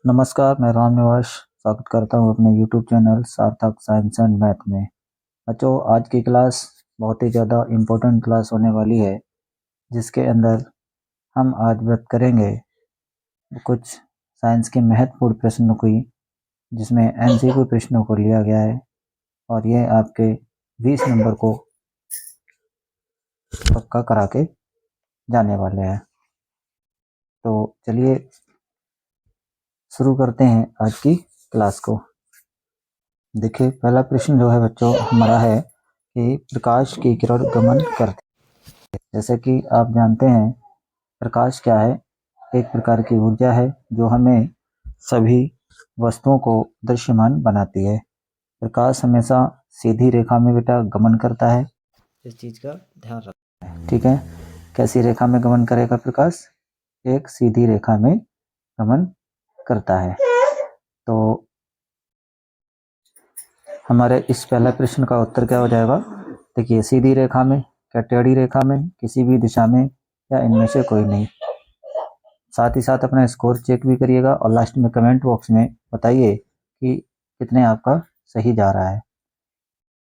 नमस्कार, मैं राम निवास स्वागत करता हूँ अपने यूट्यूब चैनल सार्थक साइंस एंड मैथ में। बच्चों, आज की क्लास बहुत ही ज़्यादा इम्पोर्टेंट क्लास होने वाली है, जिसके अंदर हम आज बात करेंगे कुछ साइंस के महत्वपूर्ण प्रश्नों की, जिसमें एमसीक्यू प्रश्नों को लिया गया है और ये आपके 20 नंबर को पक्का करा के जाने वाले हैं। तो चलिए शुरू करते हैं आज की क्लास को। देखिए, पहला प्रश्न जो है बच्चों हमारा है कि प्रकाश की किरण गमन करती है। जैसे कि आप जानते हैं, प्रकाश क्या है? एक प्रकार की ऊर्जा है जो हमें सभी वस्तुओं को दृश्यमान बनाती है। प्रकाश हमेशा सीधी रेखा में बेटा गमन करता है, इस चीज का ध्यान रखना है। ठीक है, कैसी रेखा में गमन करेगा प्रकाश? एक सीधी रेखा में गमन करता है। तो हमारे इस पहला प्रश्न का उत्तर क्या हो जाएगा? देखिए, सीधी रेखा में, क्या टेढ़ी रेखा में, किसी भी दिशा में, या इनमें से कोई नहीं। साथ ही साथ अपना स्कोर चेक भी करिएगा और लास्ट में कमेंट बॉक्स में बताइए कि कितने आपका सही जा रहा है।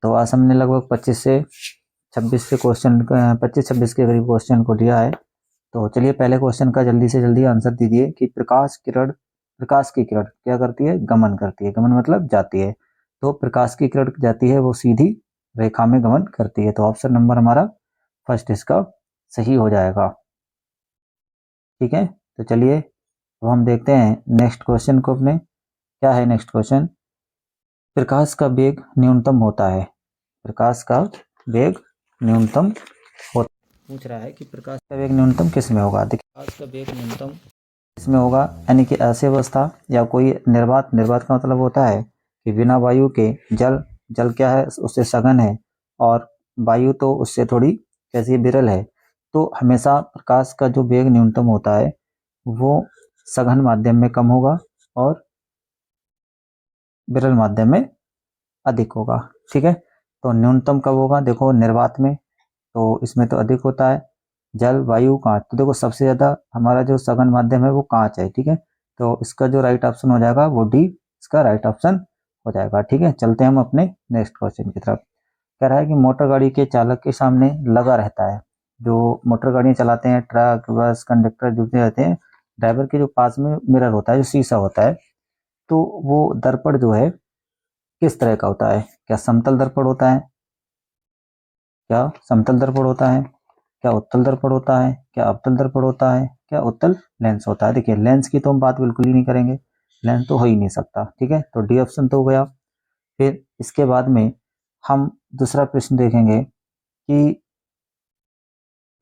तो आज हमने लगभग 25 से 26 के करीब क्वेश्चन को लिया है। तो चलिए पहले क्वेश्चन का जल्दी से जल्दी आंसर दीजिए कि प्रकाश की किरण क्या करती है? गमन करती है। गमन मतलब जाती है। तो प्रकाश की किरण जाती है वो सीधी रेखा में गमन करती है। तो ऑप्शन नंबर हमारा फर्स्ट इसका सही हो जाएगा। ठीक है, तो चलिए अब हम देखते हैं नेक्स्ट क्वेश्चन को अपने। क्या है नेक्स्ट क्वेश्चन? प्रकाश का वेग न्यूनतम होता है। प्रकाश का वेग न्यूनतम होता पूछ रहा है कि प्रकाश का वेग न्यूनतम किस में होगा? देखिए, प्रकाश का वेग न्यूनतम इसमें होगा, यानी कि ऐसी अवस्था या कोई निर्वात का मतलब होता है कि बिना वायु के जल क्या है? उससे सघन है, और वायु तो उससे थोड़ी कैसी विरल है। तो हमेशा प्रकाश का जो वेग न्यूनतम होता है वो सघन माध्यम में कम होगा और विरल माध्यम में अधिक होगा। ठीक है, तो न्यूनतम कब होगा? देखो, निर्वात में, तो इसमें तो अधिक होता है। जल, वायु, कांच, तो देखो सबसे ज्यादा हमारा जो सघन माध्यम है वो कांच है। ठीक है, तो इसका जो राइट ऑप्शन हो जाएगा वो डी इसका राइट ऑप्शन हो जाएगा। ठीक है, चलते हैं हम अपने नेक्स्ट क्वेश्चन की तरफ। कह रहा है कि मोटर गाड़ी के चालक के सामने लगा रहता है, जो मोटर गाड़ियां चलाते हैं, ट्रक, बस, कंडक्टर जुड़ते रहते हैं, ड्राइवर के जो पास में मिरर होता है, जो शीशा होता है, तो वो दर्पण जो है किस तरह का होता है? क्या समतल दर्पण होता है? क्या समतल दर्पण होता है? क्या उत्तल दर्पण होता है? क्या अवतल दर्पण होता है? क्या उत्तल लेंस होता है? देखिए, लेंस की तो हम बात बिल्कुल ही नहीं करेंगे, लेंस तो हो ही नहीं सकता। ठीक है, तो डी ऑप्शन तो हो गया। फिर इसके बाद में हम दूसरा प्रश्न देखेंगे कि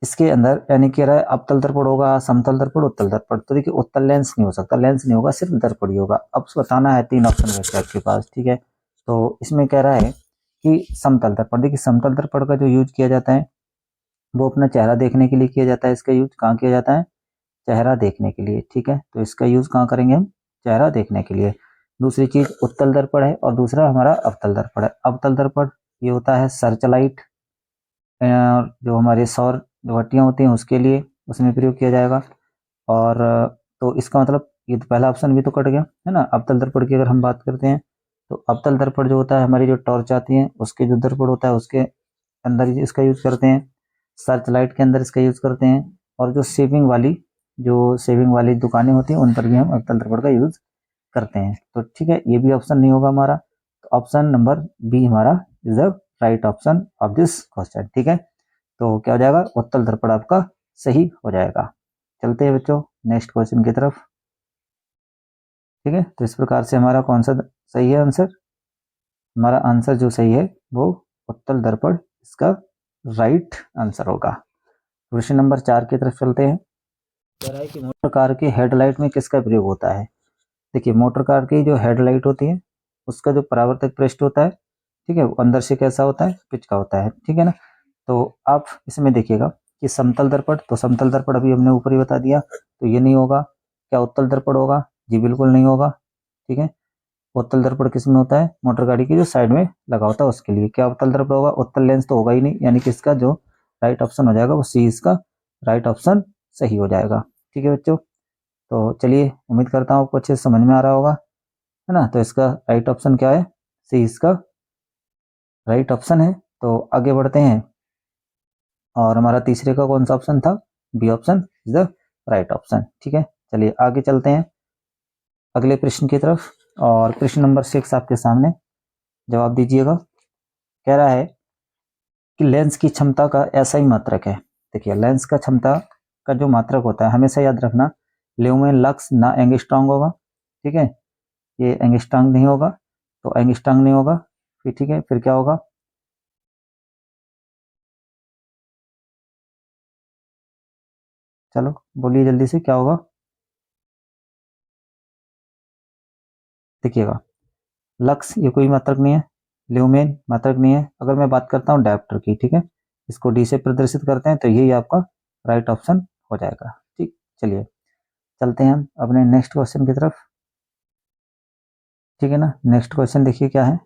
इसके अंदर, यानी कह रहा है अवतल दर्पण होगा, समतल दर्पण, उत्तल दर्पण। तो देखिए, उत्तल लेंस नहीं हो सकता, लेंस नहीं होगा, सिर्फ दर्पण ही होगा। अब बताना है, 3 ऑप्शन बचे आपके पास। ठीक है, तो इसमें कह रहा है कि समतल दर्पण। देखिए, समतल दर्पण का जो यूज किया जाता है वो अपना चेहरा देखने के लिए किया जाता है। इसका यूज कहाँ किया जाता है? चेहरा देखने के लिए। ठीक है, तो इसका यूज कहाँ करेंगे हम? चेहरा देखने के लिए। दूसरी चीज उत्तल दर्पण है और दूसरा हमारा अवतल दर्पण है। अवतल दर्पण ये होता है सर्च लाइट, जो हमारे सौर भट्टियां होती हैं उसके लिए उसमें प्रयोग किया जाएगा। और तो इसका मतलब ये तो पहला ऑप्शन भी तो कट गया है ना। अवतल दर्पण की अगर हम बात करते हैं तो अवतल दर्पण जो होता है, हमारी जो टॉर्च आती है उसके जो दर्पण होता है उसके अंदर इसका यूज करते हैं। सर्च लाइट के अंदर इसका यूज करते हैं। और जो सेविंग वाली दुकानें होती हैं उन पर भी हम अवतल दर्पण का यूज करते हैं। तो ठीक है, ये भी ऑप्शन नहीं होगा हमारा। तो ऑप्शन नंबर बी हमारा is the right option of this question. ठीक है, तो क्या हो जाएगा? उत्तल दर्पण आपका सही हो जाएगा। चलते हैं बच्चों नेक्स्ट क्वेश्चन की तरफ। ठीक है, तो इस प्रकार से हमारा कौन सा सही है आंसर? हमारा आंसर जो सही है वो उत्तल दर्पण इसका राइट आंसर होगा। क्वेश्चन नंबर 4 की तरफ चलते हैं। कह रहा है कि मोटर कार के हेडलाइट में किसका प्रयोग होता है? देखिए, मोटर कार की जो हेडलाइट होती है उसका जो परावर्तक पृष्ठ होता है, ठीक है, वो अंदर से कैसा होता है? पिच का होता है। ठीक है ना, तो आप इसमें देखिएगा कि समतल दर्पण, तो समतल दर्पण अभी हमने ऊपर ही बता दिया, तो ये नहीं होगा। क्या उत्तल दर्पण होगा? जी बिल्कुल नहीं होगा। ठीक है, उत्तल दर्पण किस में होता है? मोटर गाड़ी की जो साइड में लगा होता है उसके लिए। क्या उत्तल दर्पण होगा? उत्तल लेंस तो होगा ही नहीं, यानी कि इसका जो राइट ऑप्शन हो जाएगा वो सी इसका राइट ऑप्शन सही हो जाएगा। ठीक है बच्चों, तो चलिए उम्मीद करता हूँ आपको अच्छे से समझ में आ रहा होगा, है ना। तो इसका राइट ऑप्शन क्या है, सी इसका राइट ऑप्शन है। तो आगे बढ़ते हैं, और हमारा तीसरे का कौन सा ऑप्शन था, B option is the right option. ठीक है, चलिए आगे चलते हैं अगले प्रश्न की तरफ। और प्रश्न नंबर 6 आपके सामने, जवाब दीजिएगा। कह रहा है कि लेंस की क्षमता का ऐसा ही मात्रक है। देखिए लेंस का क्षमता का जो मात्रक होता है, हमेशा याद रखना, ल्यूमेन लक्स ना एंगस्ट्रॉन्ग होगा। ठीक है, ये एंगस्ट्रॉन्ग नहीं होगा, तो एंगस्ट्रॉन्ग नहीं होगा। फिर ठीक है, फिर क्या होगा, चलो बोलिए जल्दी से क्या होगा। देखिएगा, लक्स ये कोई मात्रक नहीं है, ल्यूमेन मात्रक नहीं है। अगर मैं बात करता हूँ डायप्टर की, ठीक है, इसको डी से प्रदर्शित करते हैं, तो यही आपका राइट ऑप्शन हो जाएगा। ठीक, चलिए चलते हैं हम अपने नेक्स्ट क्वेश्चन की तरफ। ठीक है ना, नेक्स्ट क्वेश्चन देखिए क्या है।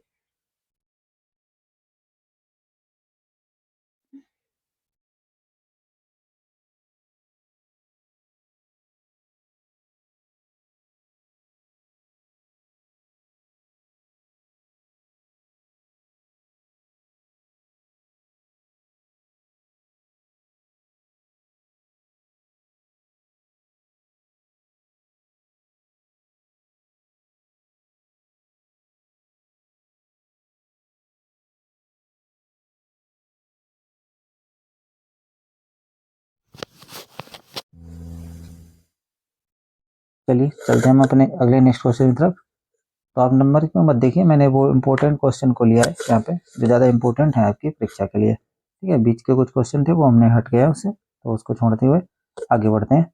चलिए चलते हैं हम अपने अगले नेक्स्ट क्वेश्चन की तरफ। तो आप नंबर क्यों मत देखिए, मैंने वो इंपॉर्टेंट क्वेश्चन को लिया है यहाँ पे, जो ज़्यादा इंपॉर्टेंट है आपकी परीक्षा के लिए। ठीक है, बीच के कुछ क्वेश्चन थे वो हमने हट गया उससे, तो उसको छोड़ते हुए आगे बढ़ते हैं।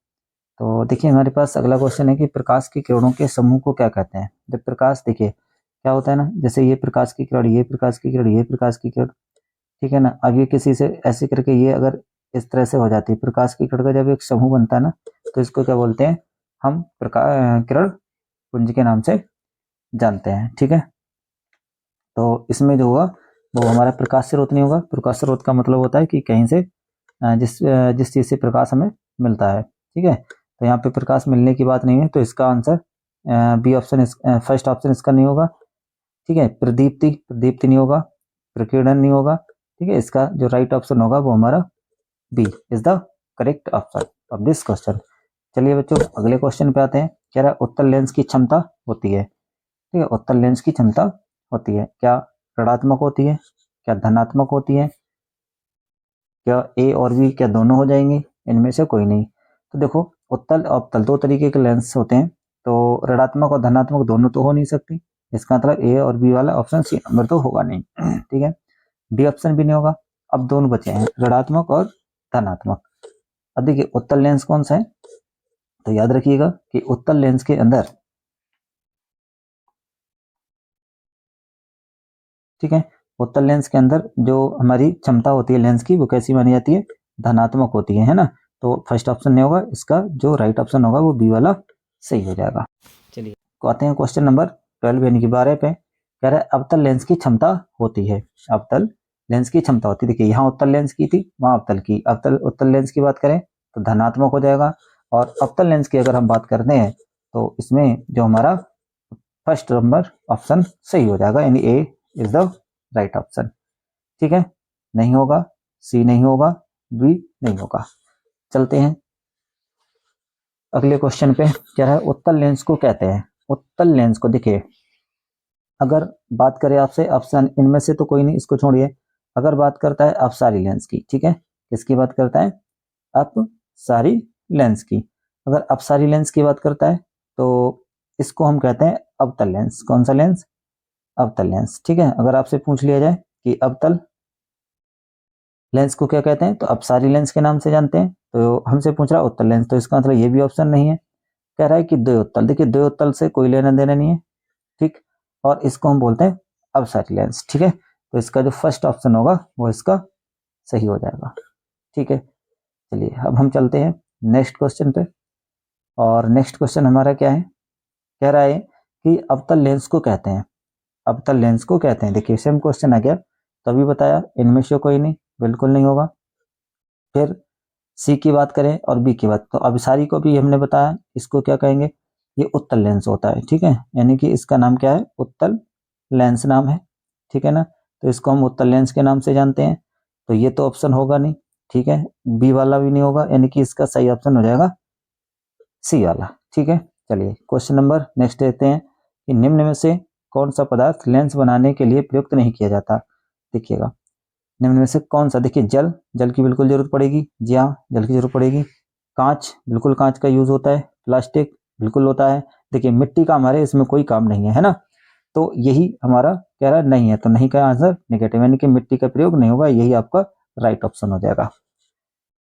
तो देखिए हमारे पास अगला क्वेश्चन है कि प्रकाश की किरणों के समूह को क्या कहते हैं। जब प्रकाश, देखिए क्या होता है ना, जैसे ये प्रकाश की किरण, ये प्रकाश की किरण, ये प्रकाश की किरण, ठीक है ना। अब ये किसी से ऐसे करके ये अगर इस तरह से हो जाती है, प्रकाश की किरण का जब एक समूह बनता है ना, तो इसको क्या बोलते हैं, हम प्रकाश किरण पुंज के नाम से जानते हैं। ठीक है, तो इसमें जो होगा वो हमारा प्रकाश स्रोत नहीं होगा। प्रकाश स्रोत का मतलब होता है कि कहीं से जिस चीज़ से प्रकाश हमें मिलता है। ठीक है, तो यहाँ पे प्रकाश मिलने की बात नहीं है, तो इसका answer B option, first option इसका नहीं होगा। ठीक है, प्रदीप्ति, प्रदीप्ति नहीं होगा, प्रकीर्णन नहीं होगा। ठीक है, इसका जो राइट ऑप्शन होगा वो हमारा B is the correct option of this question. चलिए बच्चों अगले क्वेश्चन पे आते हैं। कह रहा है उत्तल लेंस की क्षमता होती है। ठीक है, उत्तल लेंस की क्षमता होती है, क्या ऋणात्मक होती है, क्या धनात्मक होती है, क्या ए और बी, क्या दोनों हो जाएंगी, इनमें से कोई नहीं। तो देखो उत्तल और अवतल दो तरीके के लेंस होते हैं, तो ऋणात्मक और धनात्मक दोनों तो हो नहीं सकती। इसका मतलब ए और बी वाला ऑप्शन सी नंबर तो होगा नहीं। ठीक है, डी ऑप्शन भी नहीं होगा। अब दोनों बचे हैं, ऋणात्मक और धनात्मक। अब देखिए उत्तल लेंस कौन सा है, तो याद रखिएगा कि उत्तल लेंस के अंदर, ठीक है, उत्तल लेंस के अंदर जो हमारी क्षमता होती है लेंस की, वो कैसी मानी जाती है, धनात्मक होती है ना। तो फर्स्ट ऑप्शन नहीं होगा, इसका जो राइट ऑप्शन होगा वो बी वाला सही हो जाएगा। चलिए तो आते हैं क्वेश्चन नंबर 12 यानी कि 12 पे। कह रहा है अवतल लेंस की क्षमता होती है, अवतल लेंस की क्षमता होती है। देखिए यहाँ उत्तल लेंस की थी, वहां अवतल की, अवतल उत्तल लेंस की बात करें तो धनात्मक हो जाएगा, और अवतल लेंस की अगर हम बात करते हैं तो इसमें जो हमारा फर्स्ट नंबर ऑप्शन सही हो जाएगा, यानी ए इज द राइट ऑप्शन। ठीक है, नहीं होगा, सी नहीं होगा, बी नहीं होगा। चलते हैं अगले क्वेश्चन पे। क्या है, उत्तल लेंस को कहते हैं, उत्तल लेंस को देखिए, अगर बात करें आपसे ऑप्शन इनमें से तो कोई नहीं, इसको छोड़िए। अगर बात करता है अपसारी लेंस की, ठीक है, किसकी बात करता है, अपसारी लेंस की। अगर अपसारी लेंस की बात करता है तो इसको हम कहते हैं अवतल लेंस। कौन सा लेंस, अवतल लेंस। ठीक है, अगर आपसे पूछ लिया जाए कि अवतल लेंस को क्या कहते हैं, तो अपसारी लेंस के नाम से जानते हैं। तो हमसे पूछ रहा है उत्तल लेंस, तो इसका मतलब ये भी ऑप्शन नहीं है। कह रहा है कि द्वयोत्तल, देखिए द्वयोत्तल से कोई लेना देना नहीं है। ठीक, और इसको हम बोलते हैं अपसारी लेंस। ठीक है, तो इसका जो फर्स्ट ऑप्शन होगा वो इसका सही हो जाएगा। ठीक है, चलिए अब हम चलते हैं नेक्स्ट क्वेश्चन पे। और नेक्स्ट क्वेश्चन हमारा क्या है, कह रहा है कि अवतल लेंस को कहते हैं, अवतल लेंस को कहते हैं। देखिए सेम क्वेश्चन आ गया, तभी बताया इनमें से कोई नहीं, बिल्कुल नहीं होगा। फिर सी की बात करें और बी की बात, तो अभिसारी को भी हमने बताया, इसको क्या कहेंगे, ये उत्तल लेंस होता है, ठीक है, यानी कि इसका नाम क्या है, उत्तल लेंस नाम है, ठीक है ना, तो इसको हम उत्तल लेंस के नाम से जानते हैं। तो ये तो ऑप्शन होगा नहीं, ठीक है, बी वाला भी नहीं होगा, यानी कि इसका सही ऑप्शन हो जाएगा सी वाला, ठीक है। चलिए क्वेश्चन नंबर नेक्स्ट देते हैं कि निम्न में से कौन सा पदार्थ लेंस बनाने के लिए प्रयुक्त नहीं किया जाता। देखिएगा, निम्न में से कौन सा, देखिए जल, जल की बिल्कुल जरूरत पड़ेगी, जी हाँ जल की जरूरत पड़ेगी। कांच, बिल्कुल कांच का यूज होता है। प्लास्टिक, बिल्कुल होता है। देखिए मिट्टी का हमारे इसमें कोई काम नहीं है ना, तो यही हमारा कह रहा नहीं है, तो नहीं का आंसर नेगेटिव, यानी कि मिट्टी का प्रयोग नहीं होगा, यही आपका राइट ऑप्शन हो जाएगा,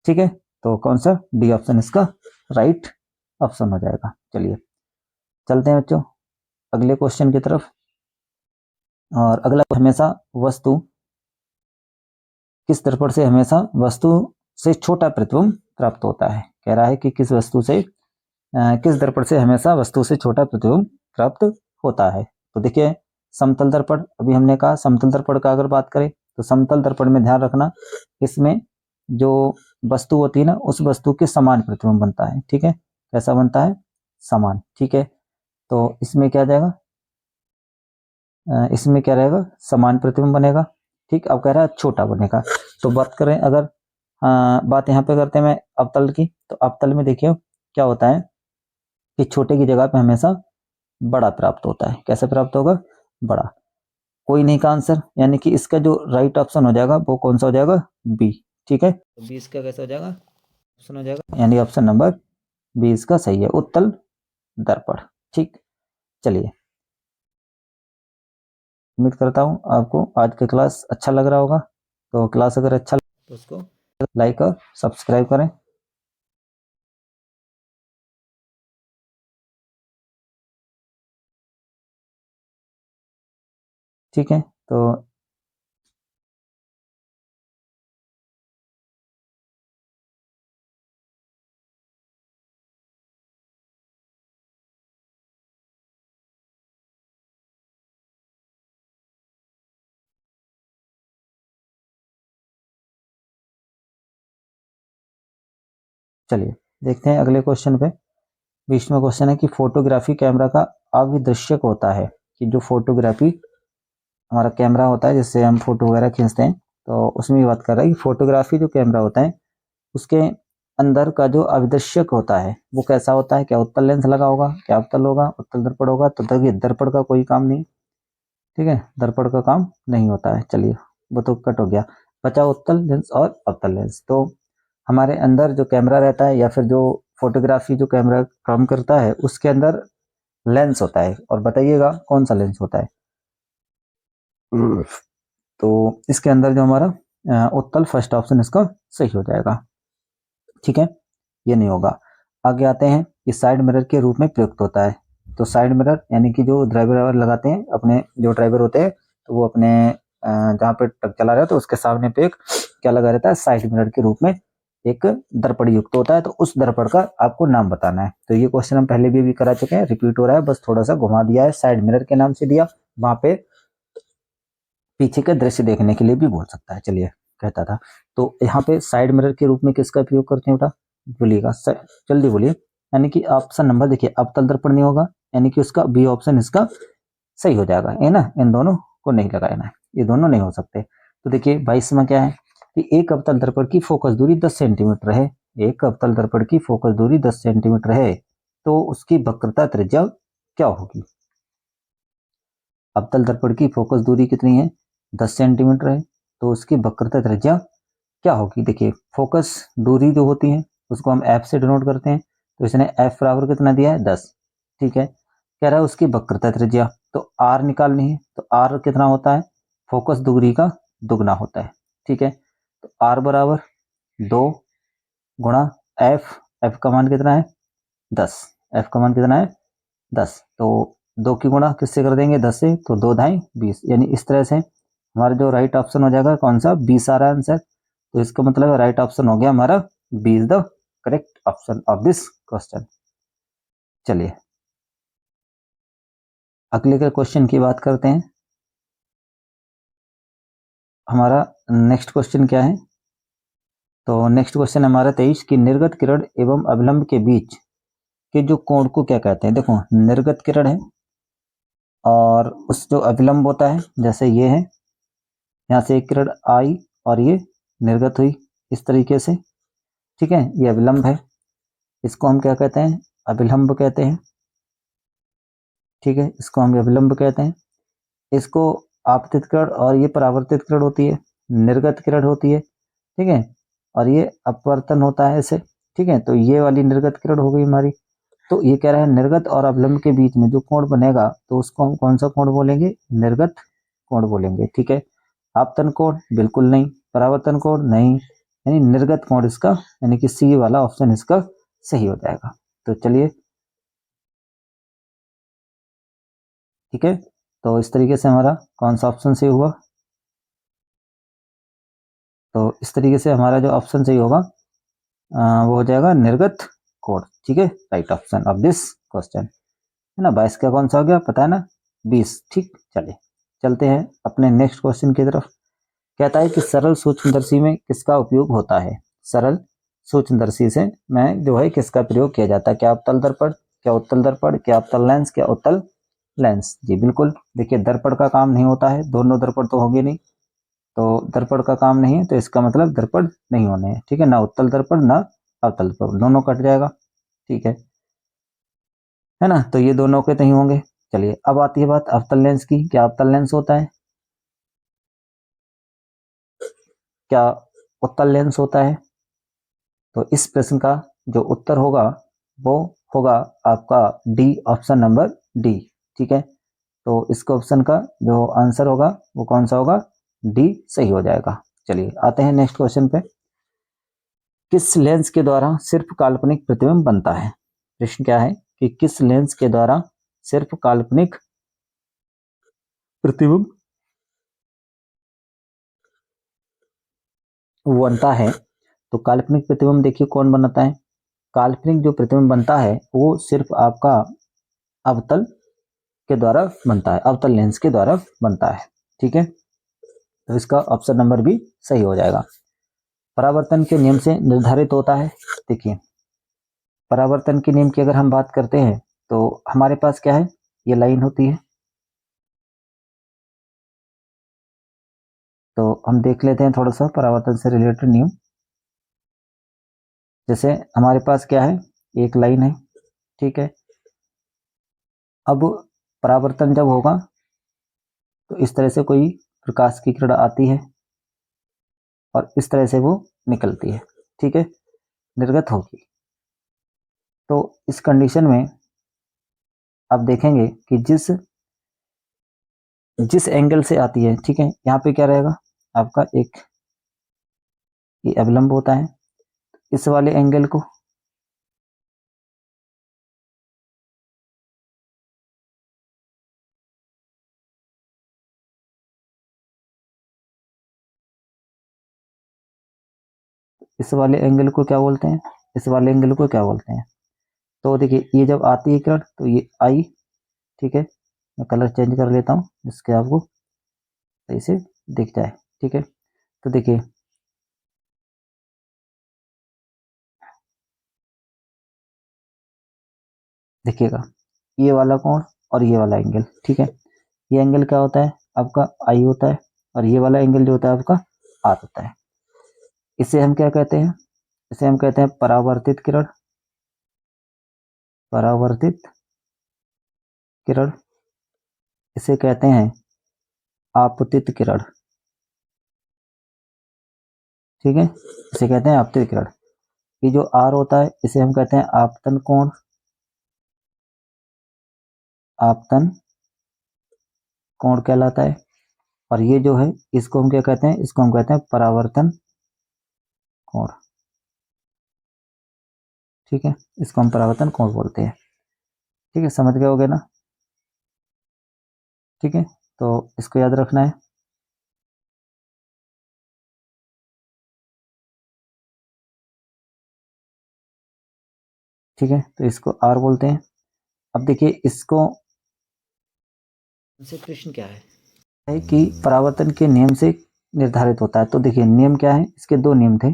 ठीक है। तो कौन सा, डी ऑप्शन इसका राइट ऑप्शन हो जाएगा। चलिए चलते हैं बच्चों अगले क्वेश्चन की तरफ। और अगला, हमेशा वस्तु किस दर्पण से हमेशा वस्तु से छोटा प्रतिबिंब प्राप्त होता है। कह रहा है कि किस वस्तु से किस दर्पण से हमेशा वस्तु से छोटा प्रतिबिंब प्राप्त होता है। तो देखिए समतल दर्पण, अभी हमने कहा समतल दर्पण का अगर बात करें तो समतल दर्पण में ध्यान रखना, इसमें जो वस्तु होती है ना, उस वस्तु के समान प्रतिबिंब बनता है, ठीक है, कैसा बनता है, समान, ठीक है। तो इसमें क्या जाएगा, इसमें क्या रहेगा, समान प्रतिबिंब बनेगा, ठीक। अब कह रहा है छोटा बनेगा, तो बात करें अगर बात यहाँ पे करते हैं मैं अवतल की, तो अवतल में देखिए क्या होता है कि छोटे की जगह पे हमेशा बड़ा प्राप्त होता है। कैसे प्राप्त होगा, बड़ा। कोई नहीं का आंसर, यानी कि इसका जो राइट ऑप्शन हो जाएगा वो कौन सा हो जाएगा, बी, ठीक है। तो बी इसका कैसा हो जाएगा, ऑप्शन हो जाएगा, यानी ऑप्शन नंबर बी इसका सही है, उत्तल दर्पण, ठीक। चलिए उम्मीद करता हूँ आपको आज का क्लास अच्छा लग रहा होगा, तो क्लास अगर अच्छा लगे तो उसको लाइक और सब्सक्राइब करें। ठीक है, तो चलिए देखते हैं अगले क्वेश्चन पे। 20वां क्वेश्चन है कि फोटोग्राफी कैमरा का अविदृश्यक होता है, कि जो फोटोग्राफी हमारा कैमरा होता है जिससे हम फोटो वगैरह खींचते हैं, तो उसमें भी बात कर रहा है कि फोटोग्राफी जो कैमरा होता है उसके अंदर का जो अविदृश्यक होता है वो कैसा होता है, क्या उत्तल लेंस लगा होगा, क्या अवतल होगा, उत्तल दर्पण होगा, तो देखिए दर्पण का कोई काम नहीं, ठीक है, दर्पण का काम नहीं होता है। चलिए वो तो कट हो गया, बचा उत्तल लेंस और अवतल लेंस। तो हमारे अंदर जो कैमरा रहता है या फिर जो फोटोग्राफी जो कैमरा काम करता है उसके अंदर लेंस होता है, और बताइएगा कौन सा लेंस होता है। तो इसके अंदर जो हमारा उत्तल, फर्स्ट ऑप्शन इसका सही हो जाएगा, ठीक है, ये नहीं होगा। आगे आते हैं कि साइड मिरर के रूप में प्रयुक्त होता है। तो साइड मिरर यानी कि जो ड्राइवर लगाते हैं, अपने जो ड्राइवर होते हैं तो वो अपने जहाँ पे ट्रक चला रहा है तो उसके सामने पे एक क्या लगा रहता है, साइड मिरर के रूप में एक दर्पण युक्त होता है, तो उस दर्पण का आपको नाम बताना है। तो ये क्वेश्चन हम पहले भी करा चुके हैं, रिपीट हो रहा है, बस थोड़ा सा घुमा दिया है, साइड मिरर के नाम से दिया, वहां पे पीछे का दृश्य देखने के लिए भी बोल सकता है। चलिए कहता था, तो यहाँ पे साइड मिरर के रूप में किसका उपयोग करते हैं बेटा, बोलिएगा जल्दी बोलिए। यानी कि ऑप्शन नंबर देखिए, अवतल दर्पण नहीं होगा, यानी कि उसका बी ऑप्शन इसका सही हो जाएगा, है ना, इन दोनों को नहीं लगाना है, ये दोनों नहीं हो सकते। तो देखिए 22वां क्या है कि एक अवतल दर्पण की फोकस दूरी 10 सेंटीमीटर है, एक अवतल दर्पण की फोकस दूरी 10 सेंटीमीटर है, तो उसकी वक्रता त्रिज्या क्या होगी। अवतल दर्पण की फोकस दूरी कितनी है, 10 सेंटीमीटर है, तो उसकी वक्रता त्रिज्या क्या होगी। देखिए फोकस दूरी जो होती है उसको हम एफ से डिनोट करते हैं, तो इसने एफ बराबर कितना दिया है, 10, ठीक है। कह रहा है उसकी वक्रता त्रिज्या, तो आर निकालनी है, तो आर कितना होता है, फोकस दूरी का दुगना होता है, ठीक है। तो आर बराबर 2 गुणा एफ, एफ का मान कितना है 10, एफ का मान कितना है 10, तो 2 की गुणा किससे कर देंगे, 10 से, तो 2 ढाई 20, यानी इस तरह से हमारा जो राइट ऑप्शन हो जाएगा कौन सा, 20 आ रहा है आंसर। तो इसका मतलब राइट ऑप्शन हो गया हमारा B is the correct option of this question. चलिए अगले के क्वेश्चन की बात करते हैं। हमारा नेक्स्ट क्वेश्चन क्या है तो नेक्स्ट क्वेश्चन हमारा 23 कि निर्गत किरण एवं अभिलंब के बीच के जो कोण को क्या कहते हैं। देखो निर्गत किरण है और उस जो अभिलंब होता है, जैसे ये है, यहाँ से एक किरण आई और ये निर्गत हुई इस तरीके से, ठीक है, ये अभिलंब है, इसको हम क्या कहते हैं, अभिलंब कहते हैं, ठीक है, इसको हम अभिलंब कहते हैं। इसको आपतित किरण और ये परावर्तित किरण होती है, निर्गत किरण होती है, ठीक है, और ये अपवर्तन होता है इसे, ठीक है, तो ये वाली निर्गत किरण हो गई हमारी। तो ये कह रहा है निर्गत और अभिलंब के बीच में जो कोण बनेगा तो उसको हम कौन सा कोण बोलेंगे, निर्गत कोण बोलेंगे, ठीक है। आपतन कोण बिल्कुल नहीं, परावर्तन कोण नहीं, यानी निर्गत कोण इसका, यानी कि सी वाला ऑप्शन इसका सही हो जाएगा। तो चलिए, ठीक है, तो इस तरीके से हमारा कौन सा ऑप्शन सही हुआ, तो इस तरीके से हमारा जो ऑप्शन सही होगा वो हो जाएगा निर्गत कोण, ठीक है, right option of this question, है ना। 22 का कौन सा हो गया पता है ना, 20, ठीक। चलिए चलते हैं अपने नेक्स्ट क्वेश्चन की तरफ। कहता है कि सरल सूक्ष्मदर्शी में किसका उपयोग होता है। सरल सूक्ष्मदर्शी से में जो है किसका प्रयोग किया जाता है, क्या अवतल दर्पण, क्या उत्तल दर्पण, क्या अवतल लेंस, क्या उत्तल लेंस। जी बिल्कुल, देखिए दर्पण का काम नहीं होता है, दोनों दर्पण तो होंगे नहीं, तो दर्पण का काम नहीं है, तो इसका मतलब दर्पण नहीं होने हैं, ठीक है, ना उत्तल दर्पण ना अवतल दर्पण, दोनों कट जाएगा, ठीक है ना, तो ये दोनों के नहीं होंगे। चलिए अब आती है बात अवतल लेंस की, क्या अवतल लेंस होता है, क्या उत्तल लेंस होता है। तो इस प्रश्न का जो उत्तर होगा वो होगा आपका डी, ऑप्शन नंबर डी, ठीक है। तो इसका ऑप्शन का जो आंसर होगा वो कौन सा होगा, डी सही हो जाएगा। चलिए आते हैं नेक्स्ट क्वेश्चन पे। किस लेंस के द्वारा सिर्फ काल्पनिक प्रतिबिंब बनता है। प्रश्न क्या है कि किस लेंस के द्वारा सिर्फ काल्पनिक प्रतिबिंब बनता है। तो काल्पनिक प्रतिबिंब देखिए कौन बनाता है, काल्पनिक जो प्रतिबिंब बनता है वो सिर्फ आपका अवतल के द्वारा बनता है, अवतल लेंस के द्वारा बनता है, ठीक है। तो इसका ऑप्शन नंबर बी सही हो जाएगा। परावर्तन के नियम से निर्धारित होता है। देखिए परावर्तन के नियम की अगर हम बात करते हैं तो हमारे पास क्या है, ये लाइन होती है, तो हम देख लेते हैं थोड़ा सा परावर्तन से रिलेटेड नियम। जैसे हमारे पास क्या है, एक लाइन है, ठीक है। अब परावर्तन जब होगा तो इस तरह से कोई प्रकाश की किरण आती है और इस तरह से वो निकलती है, ठीक है, निर्गत होगी। तो इस कंडीशन में आप देखेंगे कि जिस जिस एंगल से आती है, ठीक है, यहाँ पे क्या रहेगा आपका, एक ये अवलंब होता है, इस वाले एंगल को इस वाले एंगल को क्या बोलते हैं, इस वाले एंगल को क्या बोलते हैं। तो देखिए ये जब आती है किरण तो ये आई, ठीक है, मैं कलर चेंज कर लेता हूँ जिसके आपको सही से दिख जाए, ठीक है। तो देखिए देखिएगा ये वाला कोण और ये वाला एंगल, ठीक है, ये एंगल क्या होता है आपका आई होता है और ये वाला एंगल जो होता है आपका आर होता है। इसे हम क्या कहते हैं, इसे हम कहते हैं परावर्तित किरण, परावर्तित किरण, इसे कहते हैं आपतित किरण, ठीक है, इसे कहते हैं आपतित किरण। ये जो आर होता है इसे हम कहते हैं आपतन कोण, आपतन कोण कहलाता है। और ये जो है इसको हम क्या कहते हैं, इसको हम कहते हैं परावर्तन कोण, ठीक है, इसको हम परावर्तन कोण बोलते हैं, ठीक है, समझ गए होगे ना, ठीक है, तो इसको याद रखना है। ठीक है, तो इसको आर बोलते हैं। अब देखिए इसको से प्रश्न क्या है कि परावर्तन के नियम से निर्धारित होता है। तो देखिए नियम क्या है, इसके दो नियम थे।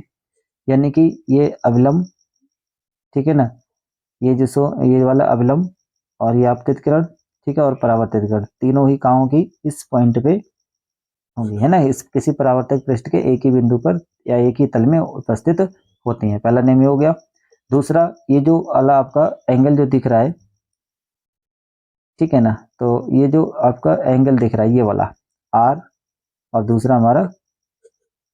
यानी कि ये अविलंब, ठीक है ना, ये वाला अविलंब और ये आपतित किरण, ठीक है, और परावर्तित किरण तीनों ही कहाँ होगी, इस पॉइंट पे होंगी, है ना, इस किसी परावर्तक पृष्ठ के एक ही बिंदु पर या एक ही तल में उपस्थित होती हैं। पहला नियम ये हो गया। दूसरा, ये जो वाला आपका एंगल जो दिख रहा है, ठीक है ना, तो ये जो आपका एंगल दिख रहा है ये वाला आर, और दूसरा हमारा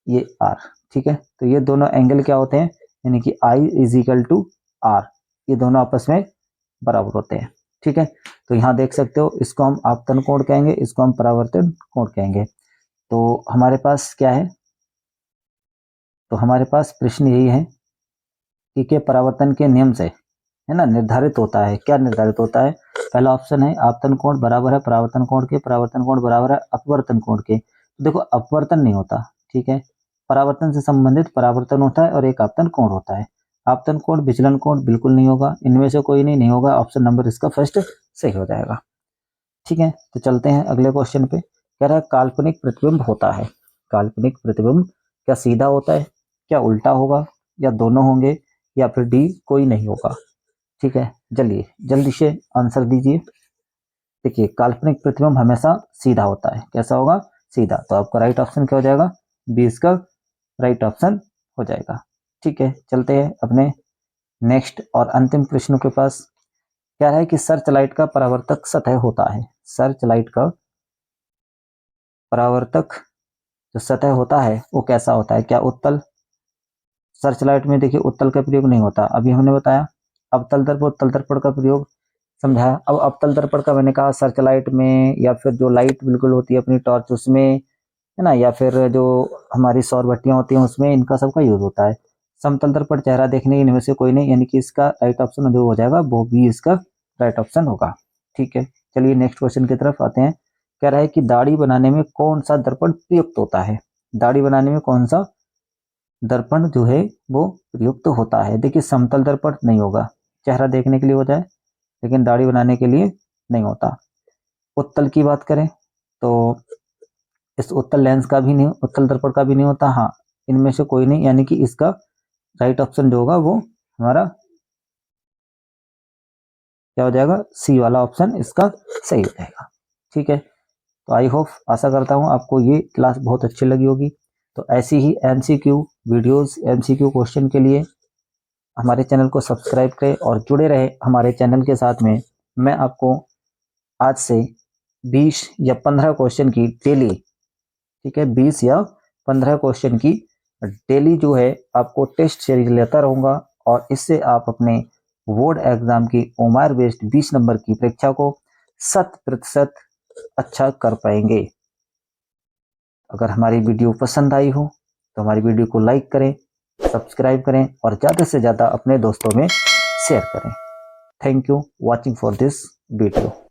ये आर, ठीक है, तो ये दोनों एंगल क्या होते हैं, यानी कि I is equal to are, ये दोनों आपस में बराबर होते हैं, ठीक है। तो यहाँ देख सकते हो, इसको हम आपतन कोण कहेंगे, इसको हम परावर्तन कोण कहेंगे। तो हमारे पास क्या है, तो हमारे पास प्रश्न यही है कि के परावर्तन के नियम से, है ना, निर्धारित होता है, क्या निर्धारित होता है। पहला ऑप्शन है आपतन कोण बराबर है परावर्तन कोण के, परावर्तन कोण बराबर है अपवर्तन कोण के। तो देखो अपवर्तन नहीं होता, ठीक है, परावर्तन से संबंधित परावर्तन होता है और एक आपतन कोण होता है। आपतन कोण विचलन कोण बिल्कुल नहीं होगा, इनमें से कोई नहीं होगा, ऑप्शन नंबर इसका फर्स्ट सही हो जाएगा, ठीक है। तो चलते हैं अगले क्वेश्चन पे। कह रहा है काल्पनिक प्रतिबिंब होता है, काल्पनिक प्रतिबिंब क्या सीधा होता है, क्या उल्टा होगा, या दोनों होंगे, या फिर डी कोई नहीं होगा, ठीक है। चलिए जल्दी से आंसर दीजिए। देखिए काल्पनिक प्रतिबिंब हमेशा सीधा होता है, कैसा होगा, सीधा। तो आपका राइट ऑप्शन क्या हो जाएगा, बी इसका राइट ऑप्शन हो जाएगा, ठीक है। चलते हैं अपने नेक्स्ट और अंतिम प्रश्नों के पास। क्या है कि सर्च लाइट का परावर्तक सतह होता है, सर्च लाइट का परावर्तक जो सतह होता है वो कैसा होता है, क्या उत्तल, सर्च लाइट में देखिए उत्तल का प्रयोग नहीं होता, अभी हमने बताया। अवतल दर्पण उत्तल दर्पण का प्रयोग समझाया। अब अवतल दर्पण का मैंने कहा सर्च लाइट में, या फिर जो लाइट बिल्कुल होती है अपनी टॉर्च उसमें, है ना, या फिर जो हमारी सौर बत्तियां होती हैं उसमें, इनका सबका यूज होता है। समतल दर्पण चेहरा देखने इनमें से कोई नहीं, यानी कि इसका राइट ऑप्शन जो हो जाएगा वो भी इसका राइट ऑप्शन होगा, ठीक है। चलिए नेक्स्ट क्वेश्चन की तरफ आते हैं। कह रहा है कि दाढ़ी बनाने में कौन सा दर्पण प्रयुक्त होता है, दाढ़ी बनाने में कौन सा दर्पण जो है वो प्रयुक्त होता है। देखिए समतल दर्पण नहीं होगा, चेहरा देखने के लिए हो जाए, लेकिन दाढ़ी बनाने के लिए नहीं होता। उत्तल की बात करें तो इस उत्तल लेंस का भी नहीं, उत्तल दर्पण का भी नहीं होता, हाँ, इनमें से कोई नहीं, यानी कि इसका राइट ऑप्शन जो होगा वो हमारा क्या हो जाएगा, सी वाला ऑप्शन इसका सही हो जाएगा, ठीक है। तो आई होप, आशा करता हूँ आपको ये क्लास बहुत अच्छी लगी होगी। तो ऐसी ही एमसीक्यू वीडियोस, एमसीक्यू क्वेश्चन के लिए हमारे चैनल को सब्सक्राइब करें और जुड़े रहे हमारे चैनल के साथ में। मैं आपको आज से 20 या 15 क्वेश्चन की डेली, ठीक है, 20 या 15 क्वेश्चन की डेली जो है आपको टेस्ट सीरीज लेता रहूँगा, और इससे आप अपने बोर्ड एग्जाम की ओमार बेस्ड 20 नंबर की परीक्षा को 100% अच्छा कर पाएंगे। अगर हमारी वीडियो पसंद आई हो तो हमारी वीडियो को लाइक करें, सब्सक्राइब करें और ज़्यादा से ज़्यादा अपने दोस्तों में शेयर करें। Thank you watching for this video.